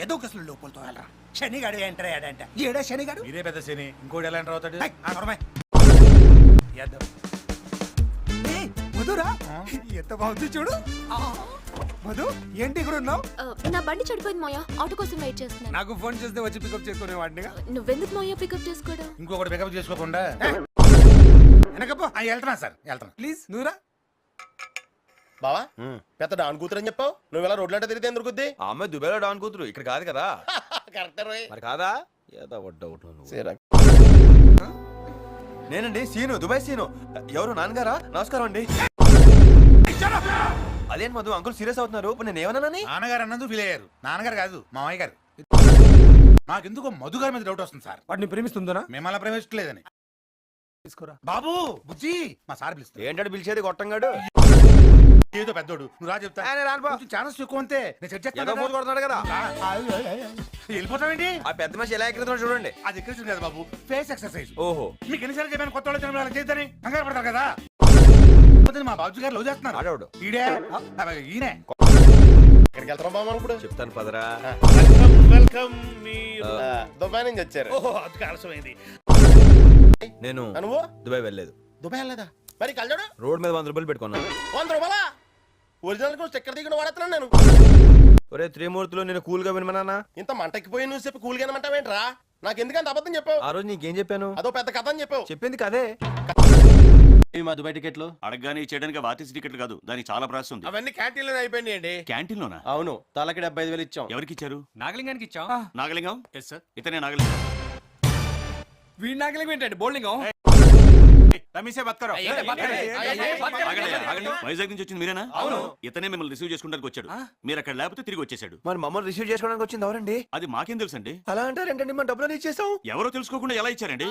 ఏదో కసలు లోపలతో వెళ్ళరా శనిగాడు ఎంటర్ అయ్యాడంట. ఏడా శనిగాడు? మీరే పెద్ద శని, ఇంకోటి ఎలా ఎంటర్ అవుతాడు? మధురా ఎంత బాగుంది చూడు. మధు ఏంటి ఇక్కడ ఉన్నావు? నా బండి చెడిపోయింది మోయా, ఆటో కోసం వెయిట్ చేస్తున్నాను. నాకు ఫోన్ చేస్తే వచ్చి పికప్ చేసుకునే వాడినిగా. నువ్వెందుకు మోయా పికప్ చేసుకోవడం? ఇంకొకటి పికప్ చేసుకోకుండా వెనకపో. వెళ్తున్నా సార్, వెళ్తున్నా. ప్లీజ్ నువ్వురా. బావా పెద్ద డాన్ కూతురు అని చెప్పావు, నువ్వు ఇలా రోడ్లంటే తిరిగితే ఎందుకు గుద్ది? ఆ అమ్మాయి దుబాయ్లో డాన్ కూతురు, ఇక్కడ కాదు కదా. కరెక్ట్ మరి కాదా? ఏదో డౌట్. నేనండి సీను, దుబాయ్ సీను. ఎవరు నాన్నగారా? నమస్కారం అండి. అదేంటి మధు అంకుల్ సీరియస్ అవుతున్నారు? ఇప్పుడు నేను ఏమన్నానని? నాన్నగారు అన్నందుకు ఫీల్ అయ్యారు. నాన్నగారు కాదు, మా మామయ్య గారు. నాకెందుకో మధు గారి మీద డౌట్ వస్తుంది సార్. వాడిని ప్రేమిస్తుందనా? మిమ్మల్ని ప్రేమించలేదని. తీసుకురా బాబు బుజ్జి, మా సార్ పిలుస్తారు. ఏంటంటే పిలిచేది గొట్టంగాడు? ఏదో పెద్దోడు, నువ్వు రా చెప్తా. ఆయన రాను బా. కొంచెం ఛానల్స్ ఎక్కువ అంతే, నేను సెట్ ఏదో చేస్తాను. ఫోన్ కొడుతున్నాడు కదా. వెళ్ళిపోతావేంటి? ఆ పెద్ద మనిషి ఎలా ఎక్కడుతున్నాడు చూడండి. అది ఎక్కడ కదా బాబు, ఫేస్ ఎక్సర్సైజ్. ఓహో, మీకు ఎన్నిసార్లు చెప్పాను కొత్త వాళ్ళు వాళ్ళకి చేద్దని? కంగారు పడతారు కదా. మా బాబు గారు లవ్ చేస్తున్నారు. ఆడవాడు ఈడే ఈయనే. ఎక్కడికి వెళ్తున్నాం బావ ఇప్పుడు? చెప్తాను పదరా. వెల్కమ్ దుబాయ్ నుంచి వచ్చారు. ఓహో అది ఆలస్యమైంది. నేను నువ్వు దుబాయ్ వెళ్ళలేదు. దుబాయ్ వెళ్ళదా? మరి కలజోడు రోడ్ మీద 100 రూపాయలు పెట్టుకున్నాను. 100 రూపాయలా? ఒరిజినల్ కూడా చక్కెర దిగుడు వాడుతున్నాను నేను. ఒరే త్రిమూర్తులు, నేను కూల్ గా వినమన్నా. ఇంత మంటెక్కిపోయి నువ్వు చెప్పి కూల్ గానమంటావేంట్రా? నాకు ఎందుకంత అబద్ధం చెప్పావు? ఆ రోజు నీకేం చెప్పాను? అదో పెద్ద కథ అని చెప్పావు. చెప్పింది కదే. మా దుబాయ్ టికెట్లు అడగగానే ఇచ్చేయడానికి ఆర్టీసీ టికెట్లు కాదు, దానికి చాలా ప్రాసెస్ ఉంది. అవన్నీ క్యాంటీన్లో అయిపోయినాయండి. క్యాంటీన్ లోనా? అవును, తలకి 75,000 ఇచ్చాం. ఎవరికి ఇచ్చారు? నాగలింగానికి ఇచ్చాం. నాగలింగం? Yes sir. ఇతనే నాగలింగం. వీడి నాగలింగం ఏంటండి? బోల్లింగం. వైజాగ్ నుంచి వచ్చింది మీరేనా? అవును. ఇతనే మిమ్మల్ని రిసీవ్ చేసుకోవడానికి వచ్చాడు. మీరు అక్కడ లేకపోతే తిరిగి వచ్చేసాడు. మరి మమ్మల్ని రిసీవ్ చేసుకోవడానికి వచ్చింది ఎవరండి? అది మాకేం తెలుసండి. అలా అంటారేంటండి? మన డబ్బులు ఇచ్చేసాం. ఎవరో తెలుసుకోకుండా ఎలా ఇచ్చారండి?